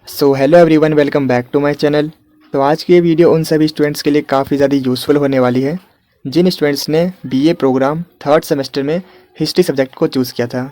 Hello everyone, welcome back to my channel. तो आज की ये वीडियो उन सभी स्टूडेंट्स के लिए काफ़ी ज़्यादा यूज़फुल होने वाली है जिन स्टूडेंट्स ने बीए प्रोग्राम थर्ड सेमेस्टर में हिस्ट्री सब्जेक्ट को चूज़ किया था।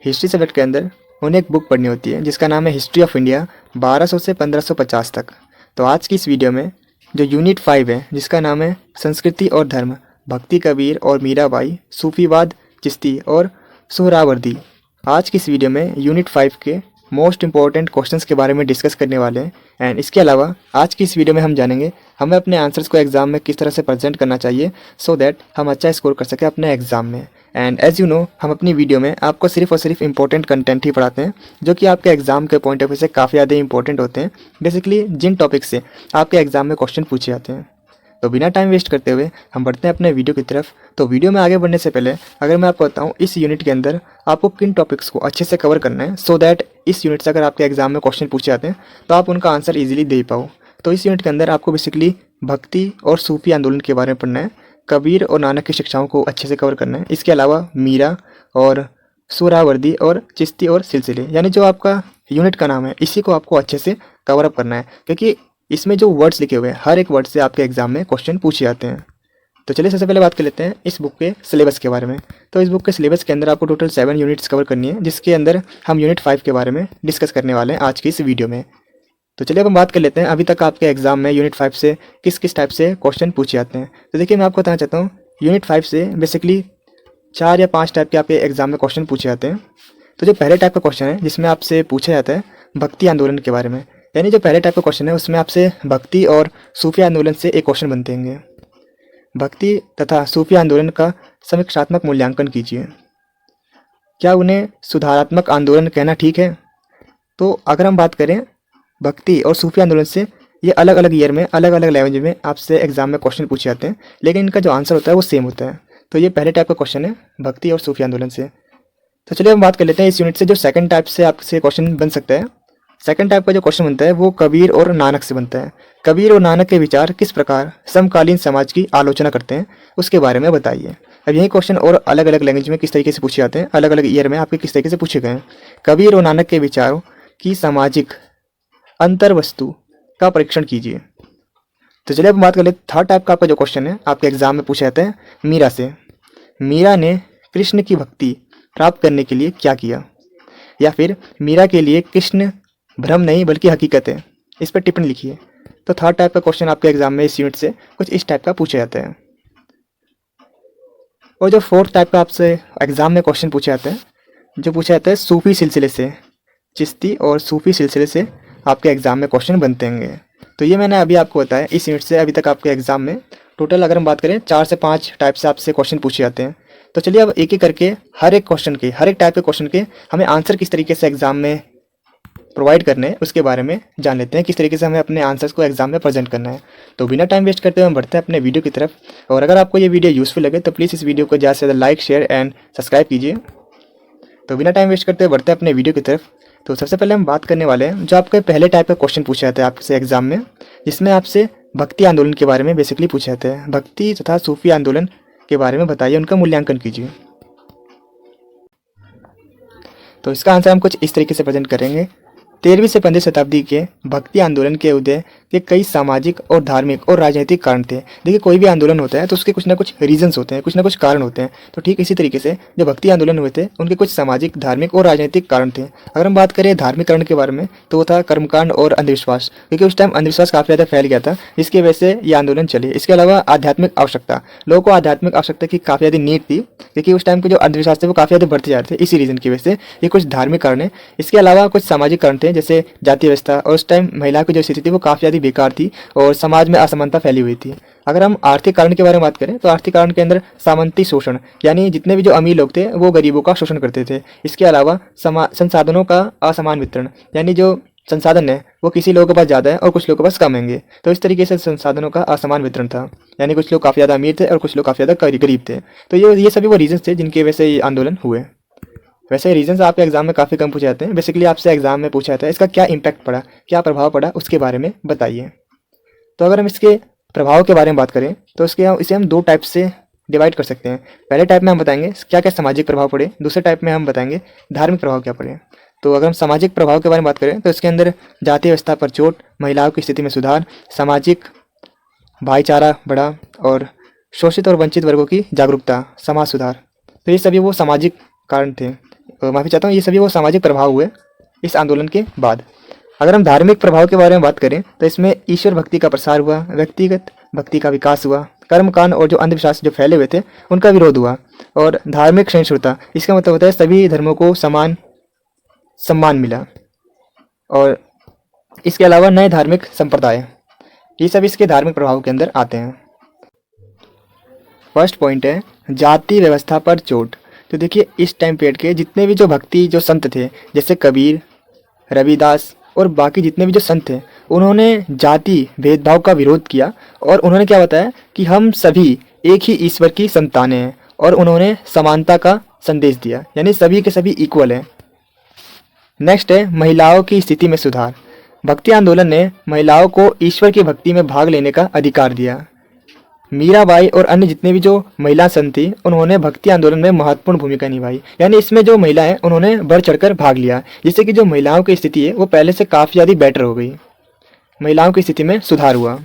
हिस्ट्री सब्जेक्ट के अंदर उन्हें एक बुक पढ़नी होती है जिसका नाम है हिस्ट्री ऑफ इंडिया 1200 से 1550 तक। तो आज की इस वीडियो में जो यूनिट 5 है जिसका नाम है संस्कृति और धर्म, भक्ति कबीर और मीराबाई, सूफीवाद, चिश्ती और सोहरावर्दी, आज की इस वीडियो में यूनिट 5 के मोस्ट इंपॉर्टेंट क्वेश्चंस के बारे में डिस्कस करने वाले हैं। एंड इसके अलावा आज की इस वीडियो में हम जानेंगे हमें अपने आंसर्स को एग्जाम में किस तरह से प्रेजेंट करना चाहिए सो दैट हम अच्छा स्कोर कर सकें अपने एग्जाम में। एंड एज यू नो, हम अपनी वीडियो में आपको सिर्फ और सिर्फ इंपॉर्टेंट कंटेंट ही पढ़ाते हैं जो कि आपके एग्जाम के पॉइंट ऑफ व्यू से काफ़ी ज़्यादा इंपॉर्टेंट होते हैं, बेसिकली जिन टॉपिक से आपके एग्जाम में क्वेश्चन पूछे जाते हैं। तो बिना टाइम वेस्ट करते हुए हम बढ़ते हैं अपने वीडियो की तरफ। तो वीडियो में आगे बढ़ने से पहले अगर मैं आपको बताऊं इस यूनिट के अंदर आपको किन टॉपिक्स को अच्छे से कवर करना है सो दैट इस यूनिट से अगर आपके एग्जाम में क्वेश्चन पूछे जाते हैं तो आप उनका आंसर इजीली दे पाओ। तो इस यूनिट के अंदर आपको बेसिकली भक्ति और सूफी आंदोलन के बारे में पढ़ना है, कबीर और नानक की शिक्षाओं को अच्छे से कवर करना है। इसके अलावा मीरा और सोहरावर्दी और चिश्ती और सिलसिले, यानी जो आपका यूनिट का नाम है, इसी को आपको अच्छे से कवर अप करना है क्योंकि इसमें जो वर्ड्स लिखे हुए हैं हर एक वर्ड से आपके एग्जाम में क्वेश्चन पूछे जाते हैं। तो चलिए सबसे पहले बात कर लेते हैं इस बुक के सिलेबस के बारे में। तो इस बुक के सिलेबस के अंदर आपको टोटल 7 यूनिट्स कवर करनी है जिसके अंदर हम यूनिट 5 के बारे में डिस्कस करने वाले हैं आज की इस वीडियो में। तो चलिए अब हम बात कर लेते हैं अभी तक आपके एग्जाम में यूनिट 5 से किस किस टाइप से क्वेश्चन पूछे जाते हैं। तो देखिए, मैं आपको बताना चाहता हूँ यूनिट 5 से बेसिकली 4 या 5 टाइप के आपके एग्जाम में क्वेश्चन पूछे जाते हैं। तो जो पहले टाइप का क्वेश्चन है जिसमें आपसे पूछा जाता है भक्ति आंदोलन के बारे में, यानी जो पहले टाइप का क्वेश्चन है उसमें आपसे भक्ति और सूफी आंदोलन से एक क्वेश्चन बनते हैं। भक्ति तथा सूफी आंदोलन का समीक्षात्मक मूल्यांकन कीजिए। क्या उन्हें सुधारात्मक आंदोलन कहना ठीक है? तो अगर हम बात करें भक्ति और सूफी आंदोलन से, ये अलग अलग ईयर में अलग अलग लैंग्वेज में आपसे एग्जाम में क्वेश्चन पूछे जाते हैं लेकिन इनका जो आंसर होता है वो सेम होता है। तो ये पहले टाइप का क्वेश्चन है भक्ति और सूफी आंदोलन से। तो चलिए हम बात कर लेते हैं इस यूनिट से जो सेकंड टाइप से आपसे क्वेश्चन बन सकता है। सेकंड टाइप का जो क्वेश्चन बनता है वो कबीर और नानक से बनता है। कबीर और नानक के विचार किस प्रकार समकालीन समाज की आलोचना करते हैं उसके बारे में बताइए। अब यही क्वेश्चन और अलग अलग लैंग्वेज में किस तरीके से पूछे जाते हैं, अलग अलग ईयर में आपके किस तरीके से पूछे गए हैं। कबीर और नानक के विचारों की सामाजिक अंतर्वस्तु का परीक्षण कीजिए। तो चलिए अब बात कर ले थर्ड टाइप का आपका जो क्वेश्चन है आपके एग्जाम में पूछा जाता है मीरा से। मीरा ने कृष्ण की भक्ति प्राप्त करने के लिए क्या किया, या फिर मीरा के लिए कृष्ण भ्रम नहीं बल्कि हकीकत है, इस पर टिप्पणी लिखिए। तो थर्ड टाइप का क्वेश्चन आपके एग्जाम में इस यूनिट से कुछ इस टाइप का पूछा जाता है। और जो फोर्थ टाइप का आपसे एग्जाम में क्वेश्चन पूछे जाते हैं, जो पूछा जाता है सूफी सिलसिले से, चिश्ती और सूफी सिलसिले से आपके एग्जाम में क्वेश्चन बनते हैं। तो ये मैंने अभी आपको बताया इस यूनिट से अभी तक आपके एग्जाम में टोटल अगर हम बात करें 4 से 5 टाइप से आपसे क्वेश्चन पूछे जाते हैं। तो चलिए अब एक एक करके हर एक क्वेश्चन के, हर एक टाइप के क्वेश्चन के हमें आंसर किस तरीके से एग्जाम में प्रोवाइड करने हैं उसके बारे में जान लेते हैं, किस तरीके से हमें अपने आंसर्स को एग्जाम में प्रेजेंट करना है। तो बिना टाइम वेस्ट करते हुए हम बढ़ते हैं अपने वीडियो की तरफ। और अगर आपको ये वीडियो यूजफुल लगे तो प्लीज़ इस वीडियो को ज़्यादा से ज़्यादा लाइक, शेयर एंड सब्सक्राइब कीजिए। तो बिना टाइम वेस्ट करते हुए बढ़ते हैं अपने वीडियो की तरफ। तो सबसे पहले हम बात करने वाले हैं जो आपके पहले टाइप का क्वेश्चन पूछा जाता है आपसे एग्जाम में, जिसमें आपसे भक्ति आंदोलन के बारे में बेसिकली पूछा जाता है। भक्ति तथा सूफी आंदोलन के बारे में बताइए, उनका मूल्यांकन कीजिए। तो इसका आंसर हम कुछ इस तरीके से प्रेजेंट करेंगे। 13वीं से 15वीं शताब्दी के भक्ति आंदोलन के उदय के कई सामाजिक और धार्मिक और राजनीतिक कारण थे। देखिए, कोई भी आंदोलन होता है तो उसके कुछ ना कुछ रीजंस होते हैं, कुछ ना कुछ कारण होते हैं। तो ठीक इसी तरीके से जो भक्ति आंदोलन हुए थे उनके कुछ सामाजिक, धार्मिक और राजनीतिक कारण थे। अगर हम बात करें धार्मिक कारण के बारे में तो वो था कर्मकांड और अंधविश्वास, क्योंकि उस टाइम अंधविश्वास काफ़ी ज़्यादा फैल गया था जिसकी वजह से ये आंदोलन चले। इसके अलावा आध्यात्मिक आवश्यकता, लोगों को आध्यात्मिक आवश्यकता की काफ़ी ज़्यादा नीड थी क्योंकि उस टाइम के जो अंधविश्वास थे वो काफ़ी ज़्यादा बढ़ते जा रहे थे। इसी रीजन की वजह से ये कुछ धार्मिक कारण है। इसके अलावा कुछ सामाजिक कारण थे जैसे जातीय व्यवस्था, और उस टाइम महिला की जो स्थिति थी वो काफ़ी ज़्यादा बेकार थी और समाज में असमानता फैली हुई थी। अगर हम आर्थिक कारण के बारे में बात करें तो आर्थिक कारण के अंदर सामंती शोषण, यानी जितने भी जो अमीर लोग थे वो गरीबों का शोषण करते थे। इसके अलावा संसाधनों का असमान वितरण, यानी जो संसाधन है वो किसी लोगों के पास ज़्यादा है और कुछ लोगों के पास कम होंगे। तो इस तरीके से संसाधनों का असमान वितरण था, यानी कुछ लोग काफ़ी ज़्यादा अमीर थे और कुछ लोग काफ़ी ज़्यादा गरीब थे। तो ये सभी वो रीजंस थे जिनकी वजह से ये आंदोलन हुए। वैसे रीजंस आपके एग्जाम में काफ़ी कम पूछे जाते हैं। बेसिकली आपसे एग्जाम में पूछा जाता है इसका क्या इम्पैक्ट पड़ा, क्या प्रभाव पड़ा, उसके बारे में बताइए। तो अगर हम इसके प्रभाव के बारे में बात करें तो इसे हम 2 टाइप से डिवाइड कर सकते हैं। पहले टाइप में हम बताएंगे क्या क्या सामाजिक प्रभाव पड़े, दूसरे टाइप में हम बताएंगे धार्मिक प्रभाव क्या पड़े। तो अगर हम सामाजिक प्रभाव के बारे में बात करें तो इसके अंदर जाति व्यवस्था पर चोट, महिलाओं की स्थिति में सुधार, सामाजिक भाईचारा बढ़ा और शोषित और वंचित वर्गों की जागरूकता, समाज सुधार। तो ये सभी वो सामाजिक कारण थे, माफ़ी चाहता हूँ, ये सभी वो सामाजिक प्रभाव हुए इस आंदोलन के बाद। अगर हम धार्मिक प्रभाव के बारे में बात करें तो इसमें ईश्वर भक्ति का प्रसार हुआ, व्यक्तिगत भक्ति का विकास हुआ, कर्मकांड और जो अंधविश्वास जो फैले हुए थे उनका विरोध हुआ, और धार्मिक सहिष्णुता, इसका मतलब होता है सभी धर्मों को समान सम्मान मिला। और इसके अलावा नए धार्मिक संप्रदाय, ये सब इसके धार्मिक प्रभाव के अंदर आते हैं। फर्स्ट पॉइंट है जाति व्यवस्था पर चोट। तो देखिए इस टाइम पीरियड के जितने भी जो भक्ति जो संत थे, जैसे कबीर, रविदास और बाकी जितने भी जो संत थे, उन्होंने जाति भेदभाव का विरोध किया और उन्होंने क्या बताया कि हम सभी एक ही ईश्वर की संतानें हैं, और उन्होंने समानता का संदेश दिया, यानी सभी के सभी इक्वल हैं। नेक्स्ट है महिलाओं की स्थिति में सुधार। भक्ति आंदोलन ने महिलाओं को ईश्वर की भक्ति में भाग लेने का अधिकार दिया। मीराबाई और अन्य जितने भी जो महिला संत थी, उन्होंने भक्ति आंदोलन में महत्वपूर्ण भूमिका निभाई, यानी इसमें जो महिलाएं उन्होंने बढ़ चढ़कर भाग लिया, जिससे कि जो महिलाओं की स्थिति है वो पहले से काफ़ी ज़्यादा बेटर हो गई, महिलाओं की स्थिति में सुधार हुआ।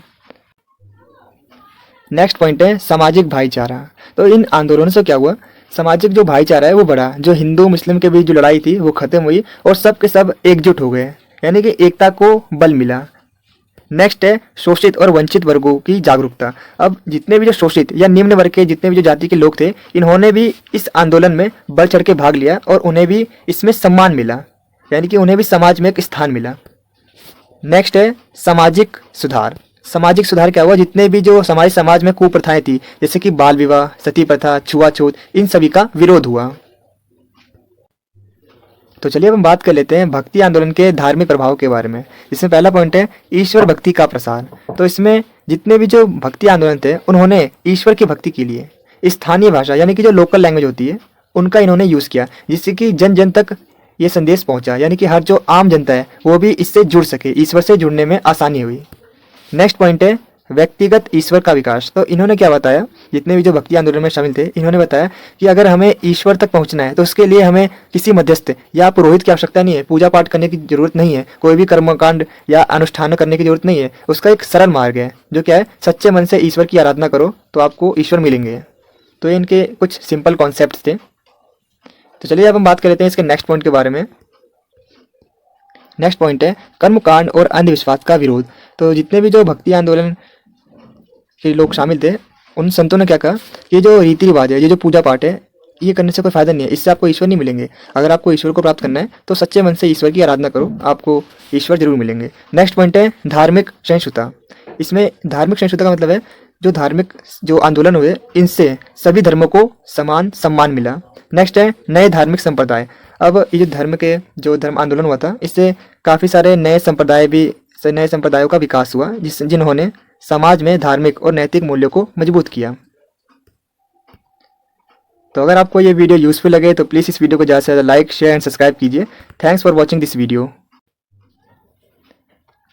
नेक्स्ट पॉइंट है सामाजिक भाईचारा। तो इन आंदोलनों से क्या हुआ, सामाजिक जो भाईचारा है वो बढ़ा, जो हिंदू मुस्लिम के बीच जो लड़ाई थी वो खत्म हुई और सब के सब एकजुट हो गए, यानी कि एकता को बल मिला। नेक्स्ट है शोषित और वंचित वर्गों की जागरूकता। अब जितने भी जो शोषित या निम्न वर्ग के जितने भी जो जाति के लोग थे, इन्होंने भी इस आंदोलन में बढ़ चढ़ के भाग लिया और उन्हें भी इसमें सम्मान मिला, यानी कि उन्हें भी समाज में एक स्थान मिला। नेक्स्ट है सामाजिक सुधार। सामाजिक सुधार क्या हुआ, जितने भी जो हमारे समाज में कुप्रथाएं थी, जैसे कि बाल विवाह, सती प्रथा, छुआछूत, इन सभी का विरोध हुआ। तो चलिए अब हम बात कर लेते हैं भक्ति आंदोलन के धार्मिक प्रभाव के बारे में। इसमें पहला पॉइंट है ईश्वर भक्ति का प्रसार। तो इसमें जितने भी जो भक्ति आंदोलन थे, उन्होंने ईश्वर की भक्ति के लिए स्थानीय भाषा, यानी कि जो लोकल लैंग्वेज होती है, उनका इन्होंने यूज़ किया, जिससे कि जन जन तक ये संदेश पहुंचा, यानी कि हर जो आम जनता है वो भी इससे जुड़ सके, ईश्वर से जुड़ने में आसानी हुई। नेक्स्ट पॉइंट है व्यक्तिगत ईश्वर का विकास। तो इन्होंने क्या बताया, जितने भी जो भक्ति आंदोलन में शामिल थे, इन्होंने बताया कि अगर हमें ईश्वर तक पहुंचना है तो उसके लिए हमें किसी मध्यस्थ या पुरोहित की आवश्यकता नहीं है, पूजा पाठ करने की जरूरत नहीं है, कोई भी कर्मकांड या अनुष्ठान करने की जरूरत नहीं है। उसका एक सरल मार्ग है, जो क्या है, सच्चे मन से ईश्वर की आराधना करो तो आपको ईश्वर मिलेंगे। तो ये इनके कुछ सिंपल कॉन्सेप्ट थे। तो चलिए अब हम बात कर लेते हैं इसके नेक्स्ट पॉइंट के बारे में। नेक्स्ट पॉइंट है कर्मकांड और अंधविश्वास का विरोध। तो जितने भी जो भक्ति आंदोलन के लोग शामिल थे, उन संतों ने क्या कहा, ये जो रीति रिवाज है, ये जो पूजा पाठ है, ये करने से कोई फायदा नहीं है, इससे आपको ईश्वर नहीं मिलेंगे। अगर आपको ईश्वर को प्राप्त करना है तो सच्चे मन से ईश्वर की आराधना करो, आपको ईश्वर जरूर मिलेंगे। नेक्स्ट पॉइंट है धार्मिक सहिष्णुता। इसमें धार्मिक सहिष्णुता का मतलब है जो धार्मिक जो आंदोलन हुए, इनसे सभी धर्मों को समान सम्मान मिला। नेक्स्ट है नए धार्मिक संप्रदाय। अब ये जो धर्म आंदोलन हुआ था, इससे काफ़ी सारे नए संप्रदायों का विकास हुआ, जिन्होंने समाज में धार्मिक और नैतिक मूल्यों को मजबूत किया। तो अगर आपको ये वीडियो यूजफुल लगे तो प्लीज़ इस वीडियो को ज़्यादा से ज़्यादा लाइक, शेयर एंड सब्सक्राइब कीजिए। Thanks for watching this video.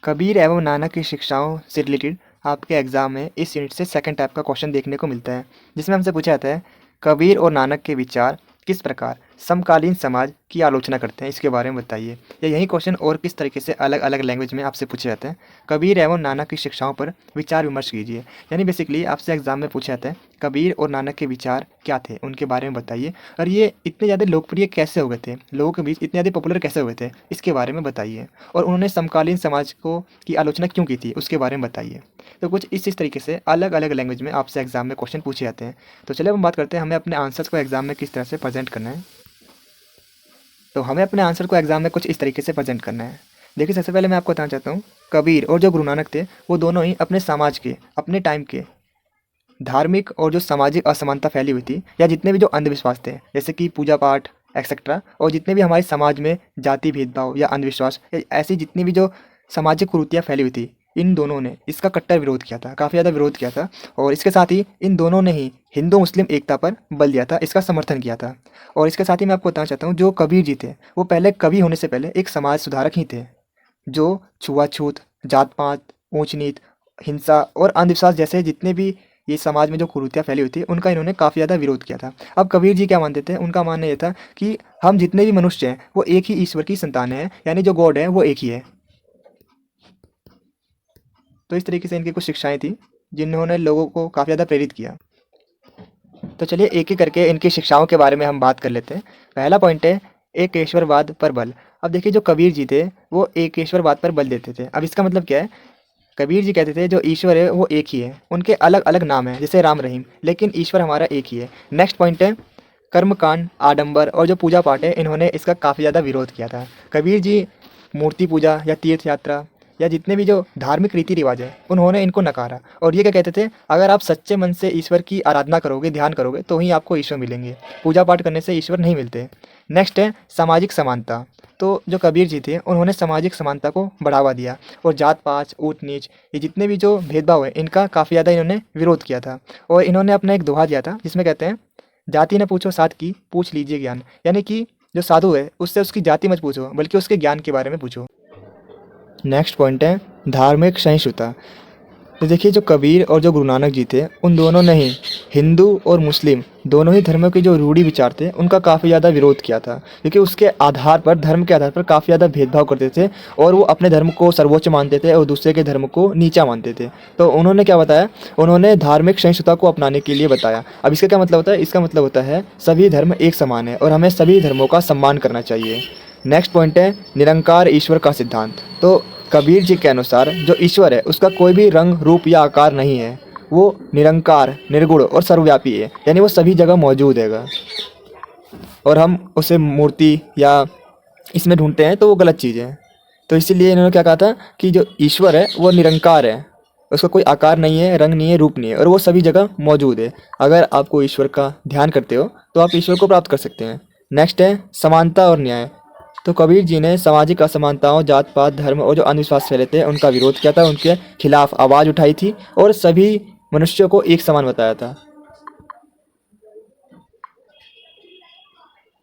Kabir एवं नानक की शिक्षाओं से रिलेटेड आपके एग्जाम में इस यूनिट से सेकंड टाइप का क्वेश्चन देखने को मिलता है, जिसमें हमसे पूछा जाता है कबीर और नानक के विचार किस प्रकार समकालीन समाज की आलोचना करते हैं, इसके बारे में बताइए। या यही क्वेश्चन और किस तरीके से अलग अलग लैंग्वेज में आपसे पूछे जाते हैं, कबीर एवं नानक की शिक्षाओं पर विचार विमर्श कीजिए। यानी बेसिकली आपसे एग्जाम में पूछा जाता है कबीर और नानक के विचार क्या थे, उनके बारे में बताइए, और ये इतने ज़्यादा लोकप्रिय कैसे हो गए थे, लोगों के बीच इतने ज़्यादा पॉपुलर कैसे हो गए थे, इसके बारे में बताइए। और उन्होंने समकालीन समाज को की आलोचना क्यों की थी, उसके बारे में बताइए। तो कुछ इस तरीके से अलग अलग लैंग्वेज में आपसे एग्जाम में क्वेश्चन पूछे जाते हैं। तो चलिए हम बात करते हैं हमें अपने आंसर्स को एग्जाम में किस तरह से प्रेजेंट करना है। तो हमें अपने आंसर को एग्जाम में कुछ इस तरीके से प्रेजेंट करना है। देखिए, सबसे पहले मैं आपको बताना चाहता हूँ, कबीर और जो गुरु नानक थे, वो दोनों ही अपने समाज के, अपने टाइम के धार्मिक और जो सामाजिक असमानता फैली हुई थी, या जितने भी जो अंधविश्वास थे, जैसे कि पूजा पाठ एक्सेट्रा, और जितने भी हमारे समाज में जाति भेदभाव या अंधविश्वास या ऐसी जितनी भी जो सामाजिक कुरीतियाँ फैली हुई थी, इन दोनों ने इसका कट्टर विरोध किया था, काफ़ी ज़्यादा विरोध किया था। और इसके साथ ही इन दोनों ने ही हिंदू मुस्लिम एकता पर बल दिया था, इसका समर्थन किया था। और इसके साथ ही मैं आपको बताना चाहता हूँ, जो कबीर जी थे, वो पहले कवि होने से पहले एक समाज सुधारक ही थे, जो छुआछूत, जात पात, ऊंच नीच, हिंसा और अंधविश्वास जैसे जितने भी ये समाज में जो कुरीतियाँ फैली हुई थी उनका इन्होंने काफ़ी ज़्यादा विरोध किया था। अब कबीर जी क्या मानते थे, उनका मानना ये था कि हम जितने भी मनुष्य हैं वो एक ही ईश्वर की संतान हैं, यानी जो गॉड है वो एक ही है। तो इस तरीके से इनकी कुछ शिक्षाएं थी जिन्होंने लोगों को काफ़ी ज़्यादा प्रेरित किया। तो चलिए एक एक करके इनकी शिक्षाओं के बारे में हम बात कर लेते हैं। पहला पॉइंट है एकेश्वरवाद पर बल। अब देखिए जो कबीर जी थे वो एकेश्वरवाद पर बल देते थे। अब इसका मतलब क्या है, कबीर जी कहते थे जो ईश्वर है वो एक ही है, उनके अलग अलग नाम हैं जैसे राम रहीम, लेकिन ईश्वर हमारा एक ही है। नेक्स्ट पॉइंट है कर्मकांड, आडंबर और जो पूजा पाठ है इन्होंने इसका काफ़ी ज़्यादा विरोध किया था। कबीर जी मूर्ति पूजा या तीर्थ यात्रा या जितने भी जो धार्मिक रीति रिवाज है उन्होंने इनको नकारा, और ये क्या कहते थे, अगर आप सच्चे मन से ईश्वर की आराधना करोगे, ध्यान करोगे तो ही आपको ईश्वर मिलेंगे, पूजा पाठ करने से ईश्वर नहीं मिलते। नेक्स्ट है सामाजिक समानता। तो जो कबीर जी थे उन्होंने सामाजिक समानता को बढ़ावा दिया और जात पात, ऊंच नीच, ये जितने भी जो भेदभाव है इनका काफ़ी ज़्यादा इन्होंने विरोध किया था। और इन्होंने अपना एक दोहा दिया था जिसमें कहते हैं जाति न पूछो साथ की, पूछ लीजिए ज्ञान, यानी कि जो साधु है उससे उसकी जाति मत पूछो बल्कि उसके ज्ञान के बारे में पूछो। नेक्स्ट पॉइंट है धार्मिक सहिष्णुता। तो देखिए जो कबीर और जो गुरु नानक जी थे उन दोनों ने ही हिंदू और मुस्लिम दोनों ही धर्मों के जो रूढ़ी विचार थे उनका काफ़ी ज़्यादा विरोध किया था, क्योंकि उसके आधार पर, धर्म के आधार पर काफ़ी ज़्यादा भेदभाव करते थे और वो अपने धर्म को सर्वोच्च मानते थे और दूसरे के धर्म को नीचा मानते थे। तो उन्होंने क्या बताया, उन्होंने धार्मिक सहिष्णुता को अपनाने के लिए बताया। अब इसका क्या मतलब होता है, इसका मतलब होता है सभी धर्म एक समान है और हमें सभी धर्मों का सम्मान करना चाहिए। नेक्स्ट पॉइंट है निरंकार ईश्वर का सिद्धांत। तो कबीर जी के अनुसार जो ईश्वर है उसका कोई भी रंग, रूप या आकार नहीं है, वो निरंकार, निर्गुण और सर्वव्यापी है, यानी वो सभी जगह मौजूद है और हम उसे मूर्ति या इसमें ढूंढते हैं तो वो गलत चीज़ है। तो इसीलिए इन्होंने क्या कहा था कि जो ईश्वर है वो निरंकार है, उसका कोई आकार नहीं है, रंग नहीं है, रूप नहीं है और वो सभी जगह मौजूद है। अगर आपको ईश्वर का ध्यान करते हो तो आप ईश्वर को प्राप्त कर सकते हैं। नेक्स्ट है समानता और न्याय। तो कबीर जी ने सामाजिक असमानताओं, जात पात, धर्म और जो अंधविश्वास फैले थे उनका विरोध किया था, उनके खिलाफ आवाज़ उठाई थी और सभी मनुष्यों को एक समान बताया था।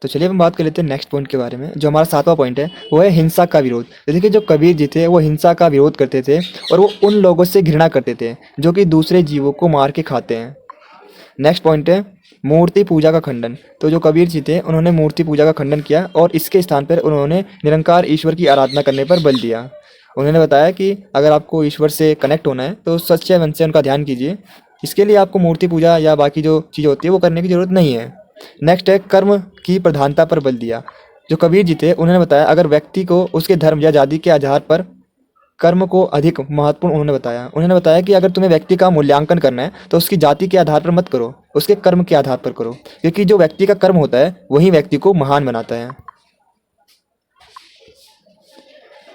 तो चलिए हम बात कर लेते हैं नेक्स्ट पॉइंट के बारे में। जो हमारा 7वां पॉइंट है वो है हिंसा का विरोध। तो देखिए जो कबीर जी थे वो हिंसा का विरोध करते थे और वो उन लोगों से घृणा करते थे जो कि दूसरे जीवों को मार के खाते हैं। नेक्स्ट पॉइंट है मूर्ति पूजा का खंडन। तो जो कबीर जी थे उन्होंने मूर्ति पूजा का खंडन किया और इसके स्थान पर उन्होंने निरंकार ईश्वर की आराधना करने पर बल दिया। उन्होंने बताया कि अगर आपको ईश्वर से कनेक्ट होना है तो सच्चे मन से उनका ध्यान कीजिए, इसके लिए आपको मूर्ति पूजा या बाकी जो चीज़ होती है वो करने की ज़रूरत नहीं है। नेक्स्ट है कर्म की प्रधानता पर बल दिया। जो कबीर जी थे उन्होंने बताया अगर व्यक्ति को उसके धर्म या जाति के आधार पर कर्म को अधिक महत्वपूर्ण उन्होंने बताया कि अगर तुम्हें व्यक्ति का मूल्यांकन करना है तो उसकी जाति के आधार पर मत करो, उसके कर्म के आधार पर करो, क्योंकि जो व्यक्ति का कर्म होता है वही व्यक्ति को महान बनाता है।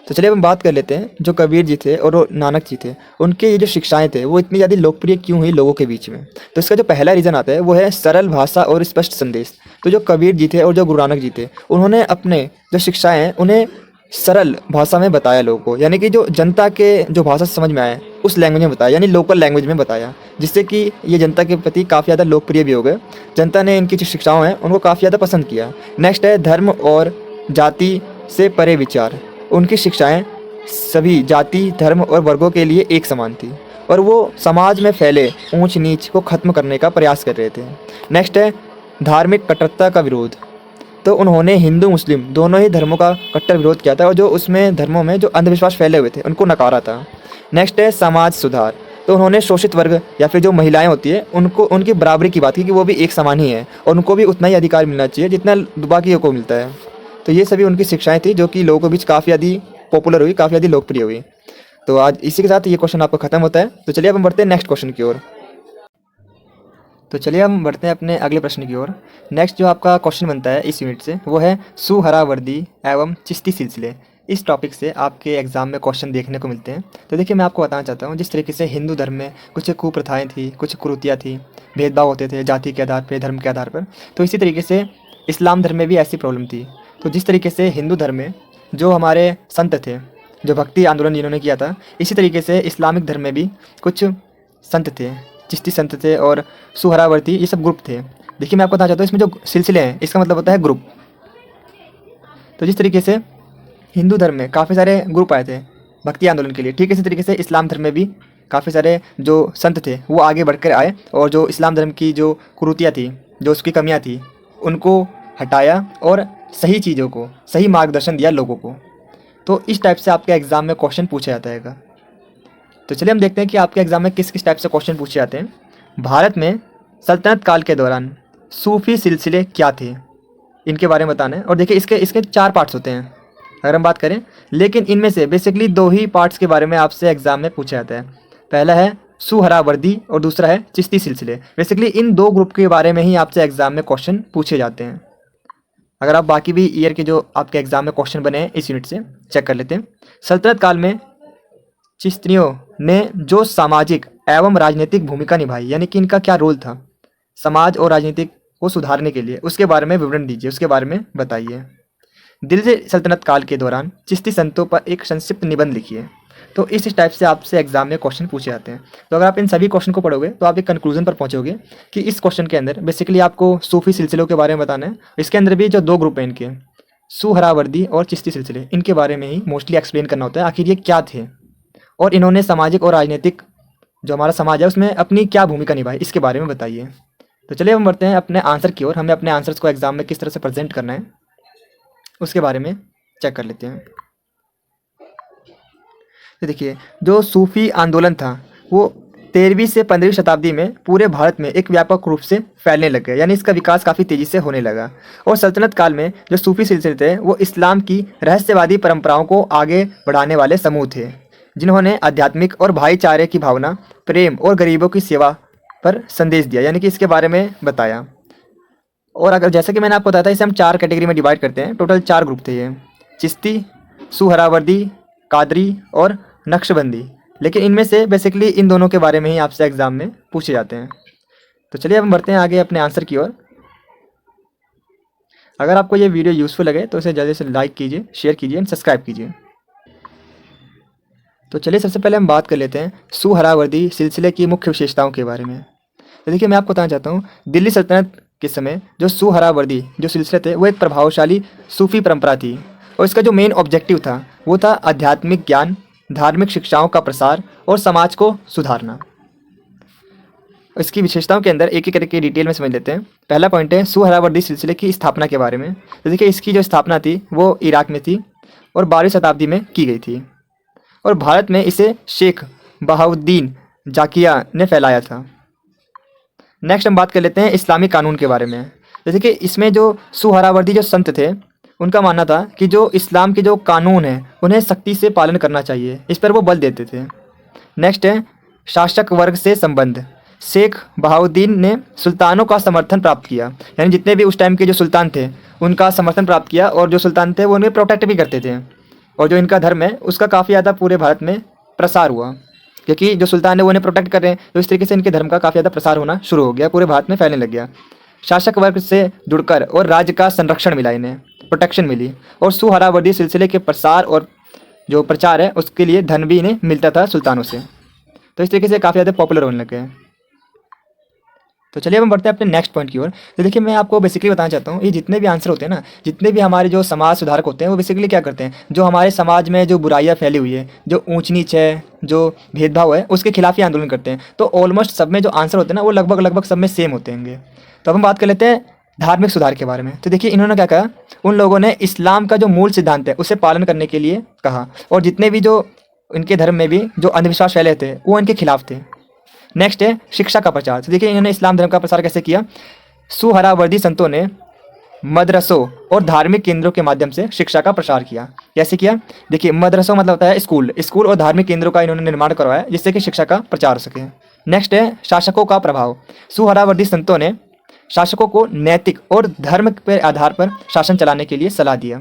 तो चलिए हम बात कर लेते हैं जो कबीर जी थे और नानक जी थे उनके ये जो शिक्षाएं थे वो इतनी ज़्यादा लोकप्रिय क्यों हुई लोगों के बीच में। तो इसका जो पहला रीज़न आता है वो है सरल भाषा और स्पष्ट संदेश। तो जो कबीर जी थे और जो गुरु नानक जी थे उन्होंने अपने जो शिक्षाएं हैं उन्हें सरल भाषा में बताया लोगों को, यानी कि जो जनता के जो भाषा समझ में आए उस लैंग्वेज में बताया, यानी लोकल लैंग्वेज में बताया, जिससे कि ये जनता के प्रति काफ़ी ज़्यादा लोकप्रिय भी हो गए। जनता ने इनकी जो शिक्षाएं हैं उनको काफ़ी ज़्यादा पसंद किया। नेक्स्ट है धर्म और जाति से परे विचार। उनकी शिक्षाएं सभी जाति, धर्म और वर्गों के लिए एक समान थी और वो समाज में फैले ऊंच नीच को खत्म करने का प्रयास कर रहे थे। नेक्स्ट है धार्मिक कट्टरता का विरोध। तो उन्होंने हिंदू मुस्लिम दोनों ही धर्मों का कट्टर विरोध किया था और जो उसमें धर्मों में जो अंधविश्वास फैले हुए थे उनको नकारा था। नेक्स्ट है समाज सुधार। तो उन्होंने शोषित वर्ग या फिर जो महिलाएं होती है उनको उनकी बराबरी की बात की कि वो भी एक समान ही है और उनको भी उतना ही अधिकार मिलना चाहिए जितना बाकी को मिलता है। तो ये सभी उनकी शिक्षाएं थी जो कि लोगों के बीच काफ़ी ज़्यादा पॉपुलर हुई, काफ़ी ज़्यादा लोकप्रिय हुई। तो आज इसी के साथ ये क्वेश्चन आपका खत्म होता है। तो चलिए अब हम बढ़ते हैं नेक्स्ट क्वेश्चन की ओर। तो चलिए हम बढ़ते हैं अपने अगले प्रश्न की ओर। नेक्स्ट जो आपका क्वेश्चन बनता है इस यूनिट से वो है सुहरावर्दी एवं चिश्ती सिलसिले। इस टॉपिक से आपके एग्जाम में क्वेश्चन देखने को मिलते हैं। तो देखिए मैं आपको बताना चाहता हूँ जिस तरीके से हिंदू धर्म में कुछ कुप्रथाएं थी, कुछ कुरीतियाँ थी, भेदभाव होते थे जाति के आधार पर, धर्म के आधार पर, तो इसी तरीके से इस्लाम धर्म में भी ऐसी प्रॉब्लम थी। तो जिस तरीके से हिंदू धर्म में जो हमारे संत थे, जो भक्ति आंदोलन जिन्होंने किया था, इसी तरीके से इस्लामिक धर्म में भी कुछ संत थे, चिश्ती संत थे और सुहरावर्ती, ये सब ग्रुप थे। देखिए मैं आपको बताना चाहता हूँ इसमें जो सिलसिले हैं इसका मतलब होता है ग्रुप। तो जिस तरीके से हिंदू धर्म में काफ़ी सारे ग्रुप आए थे भक्ति आंदोलन के लिए, ठीक इसी तरीके से इस्लाम धर्म में भी काफ़ी सारे जो संत थे वो आगे बढ़कर आए और जो इस्लाम धर्म की जो कुरीतियाँ थी, जो उसकी कमियाँ थी, उनको हटाया और सही चीज़ों को, सही मार्गदर्शन दिया लोगों को। तो इस टाइप से आपके एग्ज़ाम में क्वेश्चन पूछा जाता है। तो चलिए हम देखते हैं कि आपके एग्ज़ाम में किस किस टाइप से क्वेश्चन पूछे जाते हैं। भारत में सल्तनत काल के दौरान सूफ़ी सिलसिले क्या थे, इनके बारे में बताना है। और देखिए इसके इसके 4 पार्ट्स होते हैं अगर हम बात करें, लेकिन इनमें से बेसिकली 2 ही पार्ट्स के बारे में आपसे एग्ज़ाम में पूछा जाता है। पहला है सुहरावर्दी और दूसरा है चिश्ती सिलसिले। बेसिकली इन 2 ग्रुप के बारे में ही आपसे एग्ज़ाम में क्वेश्चन पूछे जाते हैं। अगर आप बाकी भी ईयर के जो आपके एग्ज़ाम में क्वेश्चन बने हैं इस यूनिट से चेक कर लेते हैं। सल्तनत काल में चिश्तियों ने जो सामाजिक एवं राजनीतिक भूमिका निभाई, यानी कि इनका क्या रोल था समाज और राजनीतिक को सुधारने के लिए, उसके बारे में विवरण दीजिए, उसके बारे में बताइए। दिल्ली सल्तनत काल के दौरान चिश्ती संतों पर एक संक्षिप्त निबंध लिखिए। तो इस टाइप से आपसे एग्जाम में क्वेश्चन पूछे जाते हैं। तो अगर आप इन सभी क्वेश्चन को पढ़ोगे तो आप एक कंक्लूजन पर पहुंचोगे कि इस क्वेश्चन के अंदर बेसिकली आपको सूफी सिलसिलों के बारे में बताना है। इसके अंदर भी जो 2 ग्रुप हैं इनके, सुहरावर्दी और चिश्ती सिलसिले, इनके बारे में ही मोस्टली एक्सप्लेन करना होता है आखिर ये क्या थे और इन्होंने सामाजिक और राजनीतिक जो हमारा समाज है उसमें अपनी क्या भूमिका निभाई, इसके बारे में बताइए। तो चलिए हम बढ़ते हैं अपने आंसर की ओर। हमें अपने आंसर्स को एग्जाम में किस तरह से प्रेजेंट करना है उसके बारे में चेक कर लेते हैं। तो देखिए जो सूफी आंदोलन था वो 13वीं से 15वीं शताब्दी में पूरे भारत में एक व्यापक रूप से फैलने लग गया, यानी इसका विकास काफ़ी तेज़ी से होने लगा। और सल्तनत काल में जो सूफी सिलसिले थे वो इस्लाम की रहस्यवादी परंपराओं को आगे बढ़ाने वाले समूह थे, जिन्होंने आध्यात्मिक और भाईचारे की भावना, प्रेम और गरीबों की सेवा पर संदेश दिया, यानी कि इसके बारे में बताया। और अगर जैसे कि मैंने आपको बताया था इसे हम 4 कैटेगरी में डिवाइड करते हैं। टोटल 4 ग्रुप थे ये, चिश्ती, सुहरावर्दी, कादरी और नक्शबंदी। लेकिन इनमें से बेसिकली इन दोनों के बारे में ही आपसे एग्जाम में पूछे जाते हैं। तो चलिए अब हम बढ़ते हैं आगे अपने आंसर की ओर। अगर आपको ये वीडियो यूज़फुल लगे तो इसे जल्दी से लाइक कीजिए, शेयर कीजिए एंड सब्सक्राइब कीजिए। तो चलिए सबसे पहले हम बात कर लेते हैं सुहरावर्दी सिलसिले की मुख्य विशेषताओं के बारे में। तो देखिए मैं आपको बताना चाहता हूँ, दिल्ली सल्तनत के समय जो सुहरावर्दी जो सिलसिले थे वो एक प्रभावशाली सूफी परंपरा थी और इसका जो मेन ऑब्जेक्टिव था वो था आध्यात्मिक ज्ञान, धार्मिक शिक्षाओं का प्रसार और समाज को सुधारना। इसकी विशेषताओं के अंदर एक एक करके डिटेल में समझ लेते हैं। पहला पॉइंट है सुहरावर्दी सिलसिले की स्थापना के बारे में। तो देखिए इसकी जो स्थापना थी वो इराक में थी और 12वीं शताब्दी में की गई थी और भारत में इसे शेख बहाउद्दीन जाकिया ने फैलाया था। नेक्स्ट हम बात कर लेते हैं इस्लामी कानून के बारे में। जैसे कि इसमें जो सुहरावर्दी जो संत थे उनका मानना था कि जो इस्लाम के जो कानून हैं उन्हें सख्ती से पालन करना चाहिए, इस पर वो बल देते थे। नेक्स्ट है शासक वर्ग से संबंध। शेख बहाउद्दीन ने सुल्तानों का समर्थन प्राप्त किया, यानी जितने भी उस टाइम के जो सुल्तान थे उनका समर्थन प्राप्त किया और जो सुल्तान थे वो उन्हें प्रोटेक्ट भी करते थे और जो इनका धर्म है उसका काफ़ी ज़्यादा पूरे भारत में प्रसार हुआ, क्योंकि जो सुल्तान है वो उन्हें प्रोटेक्ट कर रहे हैं तो इस तरीके से इनके धर्म का काफ़ी ज़्यादा प्रसार होना शुरू हो गया, पूरे भारत में फैलने लग गया। शासक वर्ग से जुड़कर और राज्य का संरक्षण मिला, इन्हें प्रोटेक्शन मिली और सुहरावर्दी सिलसिले के प्रसार और जो प्रचार है उसके लिए धन भी इन्हें मिलता था सुल्तानों से। तो इस तरीके से काफ़ी ज़्यादा पॉपुलर होने लगे हैं। तो चलिए हम बढ़ते हैं अपने नेक्स्ट पॉइंट की ओर। तो देखिए मैं आपको बेसिकली बताना चाहता हूँ, ये जितने भी आंसर होते हैं ना, जितने भी हमारे जो समाज सुधारक होते हैं वो बेसिकली क्या करते हैं, जो हमारे समाज में जो बुराइयाँ फैली हुई है, जो ऊंच नीच है, जो भेदभाव है, उसके खिलाफ ही आंदोलन करते हैं। तो ऑलमोस्ट सब में जो आंसर होते हैं ना वो लगभग सब में सेम होते हैं। तो अब हम बात कर लेते हैं धार्मिक सुधार के बारे में। तो देखिए इन्होंने क्या कहा, उन लोगों ने इस्लाम का जो मूल सिद्धांत है उसे पालन करने के लिए कहा और जितने भी जो इनके धर्म में भी जो अंधविश्वास फैले थे वो इनके खिलाफ थे। नेक्स्ट है शिक्षा का प्रचार। तो देखिए इन्होंने इस्लाम धर्म का प्रसार कैसे किया, सुहरावर्दी संतों ने मदरसों और धार्मिक केंद्रों के माध्यम से शिक्षा का प्रसार किया। कैसे किया, देखिए मदरसों मतलब होता है स्कूल और धार्मिक केंद्रों का इन्होंने निर्माण करवाया जिससे कि शिक्षा का प्रचार हो सके। नेक्स्ट है शासकों का प्रभाव। सुहरावर्दी संतों ने शासकों को नैतिक और धर्म के आधार पर शासन चलाने के लिए सलाह दिया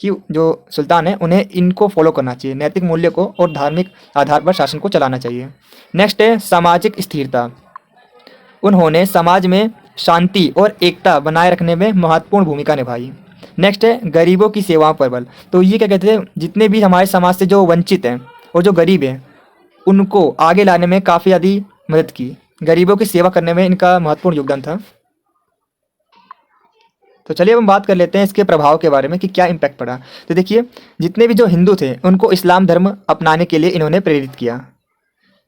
कि जो सुल्तान है उन्हें इनको फॉलो करना चाहिए, नैतिक मूल्य को और धार्मिक आधार पर शासन को चलाना चाहिए। नेक्स्ट है सामाजिक स्थिरता। उन्होंने समाज में शांति और एकता बनाए रखने में महत्वपूर्ण भूमिका निभाई। नेक्स्ट है गरीबों की सेवाओं पर बल। तो ये क्या कहते हैं, जितने भी हमारे समाज से जो वंचित हैं और जो गरीब हैं उनको आगे लाने में काफ़ी ज़्यादा मदद की, गरीबों की सेवा करने में इनका महत्वपूर्ण योगदान था। तो चलिए अब हम बात कर लेते हैं इसके प्रभाव के बारे में कि क्या इम्पैक्ट पड़ा। तो देखिए जितने भी जो हिंदू थे उनको इस्लाम धर्म अपनाने के लिए इन्होंने प्रेरित किया।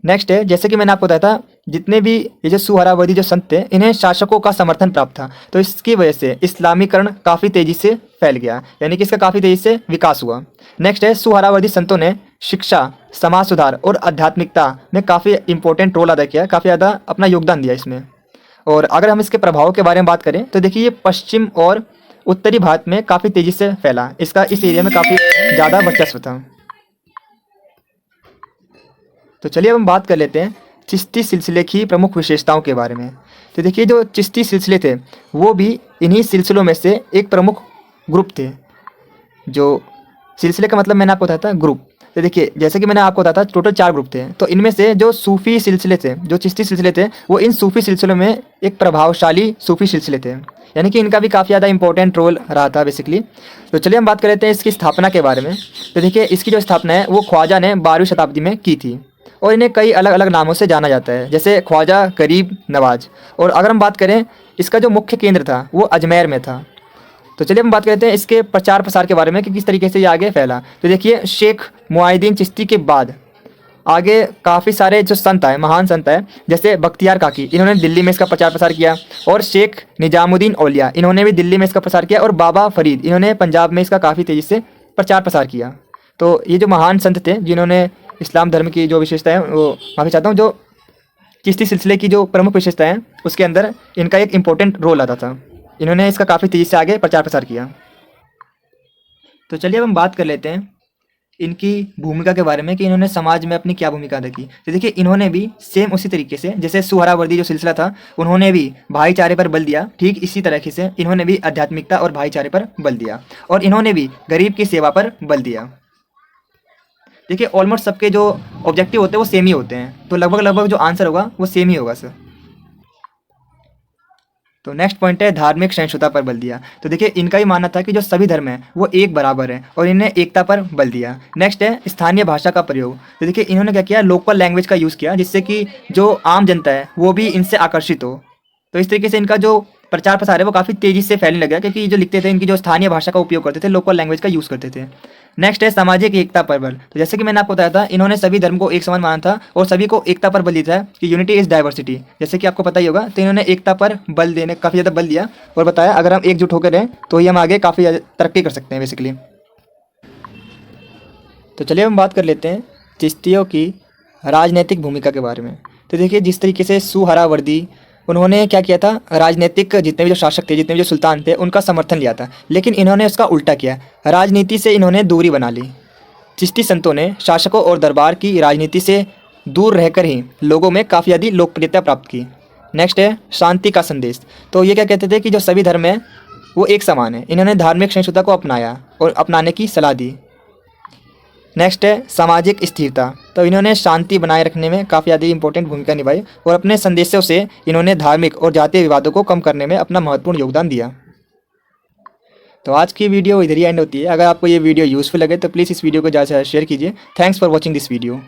नेक्स्ट है, जैसे कि मैंने आपको बताया था, जितने भी ये जो सुहरावर्दी जो संत थे, इन्हें शासकों का समर्थन प्राप्त था, तो इसकी वजह से इस्लामीकरण काफ़ी तेजी से फैल गया, यानी कि इसका काफ़ी तेजी से विकास हुआ। नेक्स्ट है, सुहरावर्दी संतों ने शिक्षा, समाज सुधार और आध्यात्मिकता में काफ़ी इंपॉर्टेंट रोल अदा किया, काफ़ी ज़्यादा अपना योगदान दिया इसमें। और अगर हम इसके प्रभाव के बारे में बात करें तो देखिए, ये पश्चिम और उत्तरी भारत में काफ़ी तेजी से फैला, इसका इस एरिया में काफ़ी ज़्यादा वर्चस्व था। तो चलिए अब हम बात कर लेते हैं चिश्ती सिलसिले की प्रमुख विशेषताओं के बारे में। तो देखिए, जो चिश्ती सिलसिले थे वो भी इन्हीं सिलसिलों में से एक प्रमुख ग्रुप थे। जो सिलसिले का मतलब मैंने आपको बताया था ग्रुप। तो देखिए, जैसे कि मैंने आपको बताया था, टोटल 4 ग्रुप थे। तो इनमें से जो सूफ़ी सिलसिले थे, जो चिश्ती सिलसिले थे, वो इन सूफ़ी सिलसिलों में एक प्रभावशाली सूफ़ी सिलसिले थे, यानी कि इनका भी काफ़ी ज़्यादा इंपॉर्टेंट रोल रहा था बेसिकली। तो चलिए हम बात कर लेते हैं इसकी स्थापना के बारे में। तो देखिए, इसकी जो स्थापना है वो ख्वाजा ने 12वीं शताब्दी में की थी, और इन्हें कई अलग अलग नामों से जाना जाता है, जैसे ख्वाजा गरीब नवाज। और अगर हम बात करें, इसका जो मुख्य केंद्र था वो अजमेर में था। तो चलिए हम बात करते हैं इसके प्रचार प्रसार के बारे में कि किस तरीके से ये आगे फैला। तो देखिए, शेख मुआइदीन चिश्ती के बाद आगे काफ़ी सारे जो संत आए, महान संत आए, जैसे बख्तियार काकी, इन्होंने दिल्ली में इसका प्रचार प्रसार किया, और शेख निजामुद्दीन औलिया, इन्होंने भी दिल्ली में इसका प्रसार किया, और बाबा फरीद, इन्होंने पंजाब में इसका काफ़ी तेज़ी से प्रचार प्रसार किया। तो ये जो महान संत थे जिन्होंने इस्लाम धर्म की जो विशेषता है, वो माफ़ी चाहता हूँ, जो चिश्ती सिलसिले की जो प्रमुख विशेषता है उसके अंदर इनका एक इम्पोर्टेंट रोल आता था। इन्होंने इसका काफ़ी तेज़ी से आगे प्रचार प्रसार किया। तो चलिए अब हम बात कर लेते हैं इनकी भूमिका के बारे में कि इन्होंने समाज में अपनी क्या भूमिका अदा की। तो देखिए, इन्होंने भी सेम उसी तरीके से जैसे सुहरावर्दी जो सिलसिला था, उन्होंने भी भाईचारे पर बल दिया, ठीक इसी तरीके से इन्होंने भी आध्यात्मिकता और भाईचारे पर बल दिया, और इन्होंने भी गरीब की सेवा पर बल दिया। देखिए, ऑलमोस्ट सबके जो ऑब्जेक्टिव होते हैं वो सेम ही होते हैं, तो लगभग लगभग जो आंसर होगा वो सेम ही होगा सर। तो नेक्स्ट पॉइंट है धार्मिक सहिष्णुता पर बल दिया। तो देखिए, इनका ही मानना था कि जो सभी धर्म हैं वो एक बराबर है, और इन्हें एकता पर बल दिया। नेक्स्ट है स्थानीय भाषा का प्रयोग। तो देखिए, इन्होंने क्या किया, लोकल लैंग्वेज का यूज़ किया, जिससे कि जो आम जनता है वो भी इनसे आकर्षित हो। तो इस तरीके से इनका जो प्रचार प्रसार है वो काफ़ी तेज़ी से फैलने लगा, क्योंकि जो लिखते थे इनकी जो स्थानीय भाषा का उपयोग करते थे, लोकल लैंग्वेज का यूज़ करते थे। नेक्स्ट है सामाजिक एकता पर बल। तो जैसे कि मैंने आपको बताया था, इन्होंने सभी धर्म को एक समान माना था और सभी को एकता पर बल दिया था कि यूनिटी इज़ डाइवर्सिटी, जैसे कि आपको पता ही होगा। तो इन्होंने एकता पर बल देने काफ़ी ज़्यादा बल दिया, और बताया अगर हम एकजुट होकर रहें तो ही हम आगे काफ़ी तरक्की कर सकते हैं बेसिकली। तो चलिए हम बात कर लेते हैं चिश्तियों की राजनीतिक भूमिका के बारे में। तो देखिए, जिस तरीके से सुहरावर्दी, उन्होंने क्या किया था, राजनीतिक जितने भी जो शासक थे, जितने भी जो सुल्तान थे, उनका समर्थन लिया था, लेकिन इन्होंने उसका उल्टा किया, राजनीति से इन्होंने दूरी बना ली। चिश्ती संतों ने शासकों और दरबार की राजनीति से दूर रहकर ही लोगों में काफ़ी ज़्यादा लोकप्रियता प्राप्त की। नेक्स्ट है शांति का संदेश। तो ये क्या कहते थे कि जो सभी धर्म हैं वो एक समान है। इन्होंने धार्मिक सहिष्णुता को अपनाया और अपनाने की सलाह दी। नेक्स्ट है सामाजिक स्थिरता। तो इन्होंने शांति बनाए रखने में काफ़ी ज़्यादा इंपॉर्टेंट भूमिका निभाई, और अपने संदेशों से इन्होंने धार्मिक और जातीय विवादों को कम करने में अपना महत्वपूर्ण योगदान दिया। तो आज की वीडियो इधर ही एंड होती है। अगर आपको ये वीडियो यूज़फुल लगे तो प्लीज़ इस वीडियो को ज़्यादा से ज़्यादा शेयर कीजिए। Thanks for watching this video.